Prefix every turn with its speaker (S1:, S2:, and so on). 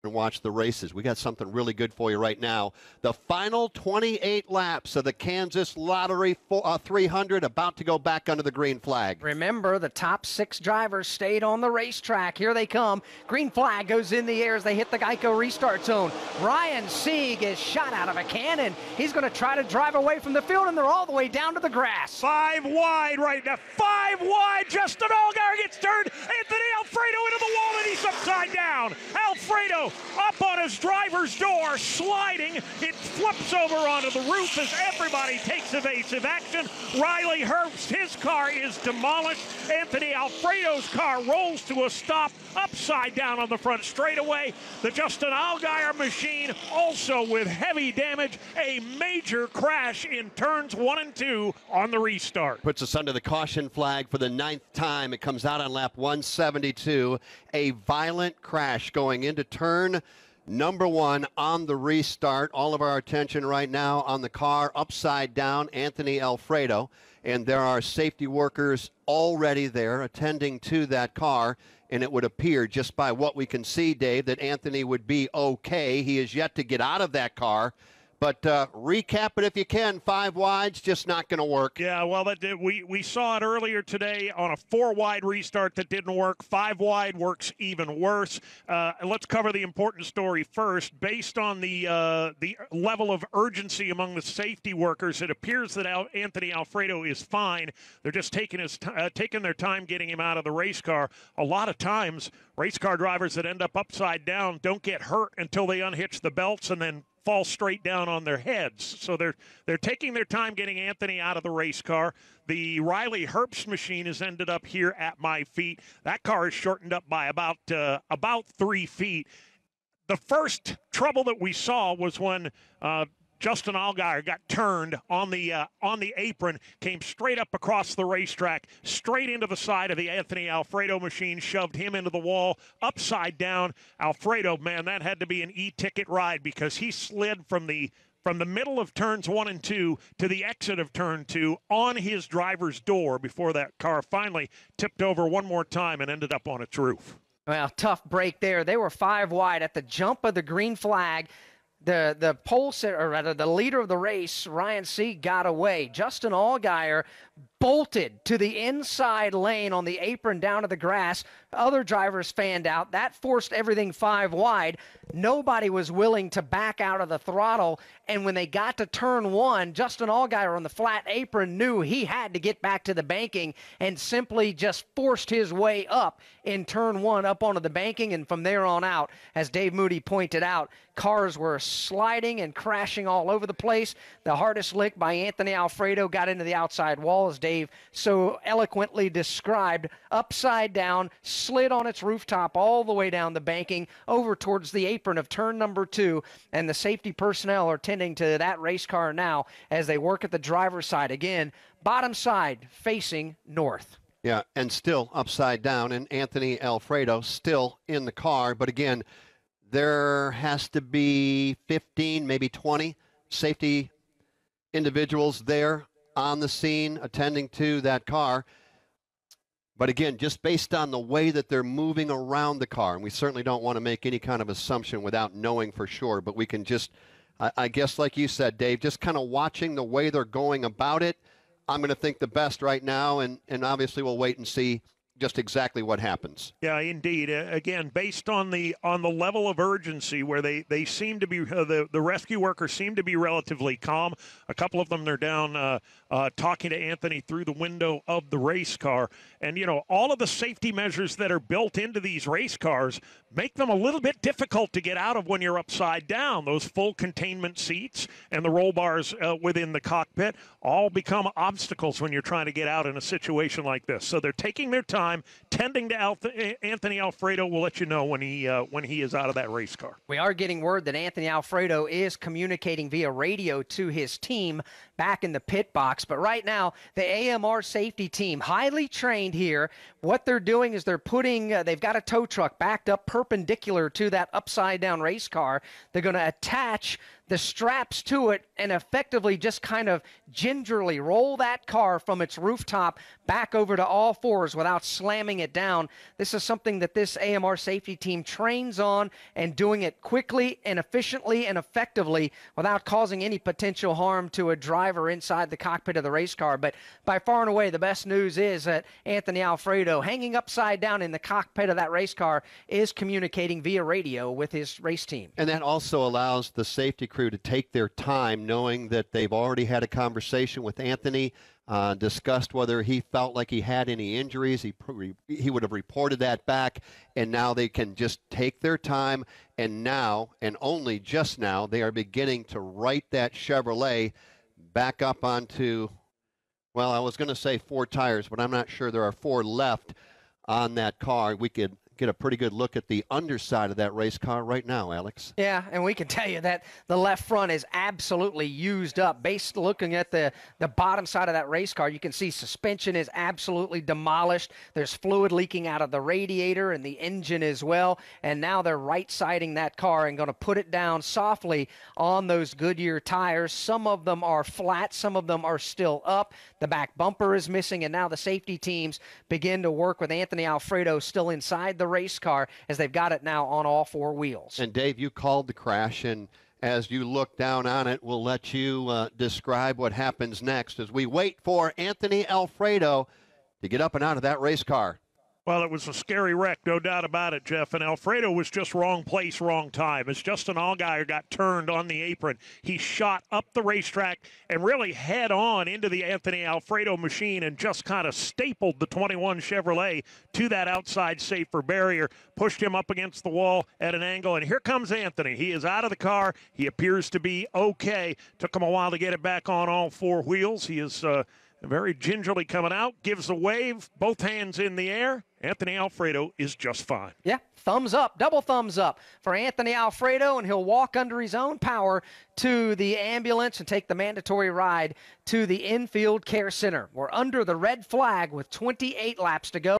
S1: and watch the races. We got something really good for you right now. The final 28 laps of the Kansas Lottery 300 about to go back under the green flag.
S2: Remember, the top 6 drivers stayed on the racetrack. Here they come. Green flag goes in the air as they hit the Geico restart zone. Ryan Sieg is shot out of a cannon. He's going to try to drive away from the field, and they're all the way down to the grass.
S3: 5 wide right now. 5 wide. Justin Allgaier gets turned. Anthony Alfredo into the wall, and he's upside down. Alfredo up on his driver's door, sliding. It flips over onto the roof as everybody takes evasive action. Riley Herbst, his car is demolished. Anthony Alfredo's car rolls to a stop, upside down on the front straightaway. The Justin Allgaier machine also with heavy damage. A major crash in turns 1 and 2 on the restart.
S1: Puts us under the caution flag for the 9th time. It comes out on lap 172. A violent crash going into turn number 1 on the restart. All of our attention right now on the car upside down, Anthony Alfredo. And there are safety workers already there attending to that car. And it would appear, just by what we can see, Dave, that Anthony would be okay. He is yet to get out of that car. But recap it if you can. 5 wides, just not going to work.
S3: Yeah, well, we saw it earlier today on a 4-wide restart that didn't work. 5 wide works even worse. Let's cover the important story first. Based on the level of urgency among the safety workers, it appears that Anthony Alfredo is fine. They're just taking their time getting him out of the race car. A lot of times, race car drivers that end up upside down don't get hurt until they unhitch the belts and then fall straight down on their heads. So they're taking their time getting Anthony out of the race car. The Riley Herbst machine has ended up here at my feet. That car is shortened up by about 3 feet. The first trouble that we saw was when Justin Allgaier got turned on the apron, came straight up across the racetrack, straight into the side of the Anthony Alfredo machine, shoved him into the wall, upside down. Alfredo, man, that had to be an e-ticket ride because he slid from the middle of turns 1 and 2 to the exit of turn 2 on his driver's door before that car finally tipped over one more time and ended up on its roof.
S2: Well, tough break there. They were 5 wide at the jump of the green flag. The pole sitter, or rather the leader of the race, Ryan Sieg, got away. Justin Allgaier bolted to the inside lane on the apron down to the grass. Other drivers fanned out. That forced everything 5 wide. Nobody was willing to back out of the throttle. And when they got to turn 1, Justin Allgaier on the flat apron knew he had to get back to the banking and simply just forced his way up in turn 1 up onto the banking. And from there on out, as Dave Moody pointed out, cars were sliding and crashing all over the place. The hardest lick by Anthony Alfredo got into the outside wall, as Dave so eloquently described, upside down, slid on its rooftop all the way down the banking over towards the apron of turn number 2, and the safety personnel are tending to that race car now as they work at the driver's side. Again, bottom side facing north.
S1: Yeah, and still upside down, and Anthony Alfredo still in the car. But again, there has to be 15, maybe 20 safety individuals there on the scene attending to that car. But again, just based on the way that they're moving around the car, and we certainly don't want to make any kind of assumption without knowing for sure, but we can just, I guess like you said, Dave, just kind of watching the way they're going about it, I'm going to think the best right now, and obviously we'll wait and see just exactly what happens.
S3: Yeah, indeed. Again, based on the level of urgency, where they seem to be, the rescue workers seem to be relatively calm. A couple of them are down talking to Anthony through the window of the race car. And, you know, all of the safety measures that are built into these race cars make them a little bit difficult to get out of when you're upside down. Those full containment seats and the roll bars within the cockpit all become obstacles when you're trying to get out in a situation like this. So they're taking their time, tending to Anthony Alfredo. We'll let you know when he is out of that race car.
S2: We are getting word that Anthony Alfredo is communicating via radio to his team back in the pit box. But right now, the AMR safety team, highly trained here, what they're doing is they're putting, they've got a tow truck backed up perpendicular to that upside down race car. They're going to attach the straps to it and effectively just kind of gingerly roll that car from its rooftop back over to all fours without slamming it down. This is something that this AMR safety team trains on, and doing it quickly and efficiently and effectively without causing any potential harm to a driver inside the cockpit of the race car. But by far and away, the best news is that Anthony Alfredo, hanging upside down in the cockpit of that race car, is communicating via radio with his race team.
S1: And that also allows the safety crew to take their time, knowing that they've already had a conversation with Anthony, discussed whether he felt like he had any injuries. He would have reported that back, and now they can just take their time, and now, and only just now, they are beginning to right that Chevrolet back up onto, well, I was going to say 4 tires, but I'm not sure there are 4 left on that car. We could get a pretty good look at the underside of that race car right now, Alex.
S2: Yeah, and we can tell you that the left front is absolutely used up. Based looking at the bottom side of that race car, you can see suspension is absolutely demolished. There's fluid leaking out of the radiator and the engine as well, and now they're right-siding that car and going to put it down softly on those Goodyear tires. Some of them are flat, some of them are still up. The back bumper is missing, and now the safety teams begin to work with Anthony Alfredo still inside the race car as they've got it now on all 4 wheels.
S1: And Dave, you called the crash, and as you look down on it, we'll let you describe what happens next as we wait for Anthony Alfredo to get up and out of that race car.
S3: Well, it was a scary wreck, no doubt about it, Jeff. And Alfredo was just wrong place, wrong time. As Justin Allgaier got turned on the apron, he shot up the racetrack and really head on into the Anthony Alfredo machine and just kind of stapled the 21 Chevrolet to that outside safer barrier, pushed him up against the wall at an angle. And here comes Anthony. He is out of the car. He appears to be okay. Took him a while to get it back on all 4 wheels. He is very gingerly coming out, gives a wave, both hands in the air. Anthony Alfredo is just fine.
S2: Yeah, thumbs up, double thumbs up for Anthony Alfredo, and he'll walk under his own power to the ambulance and take the mandatory ride to the infield care center. We're under the red flag with 28 laps to go.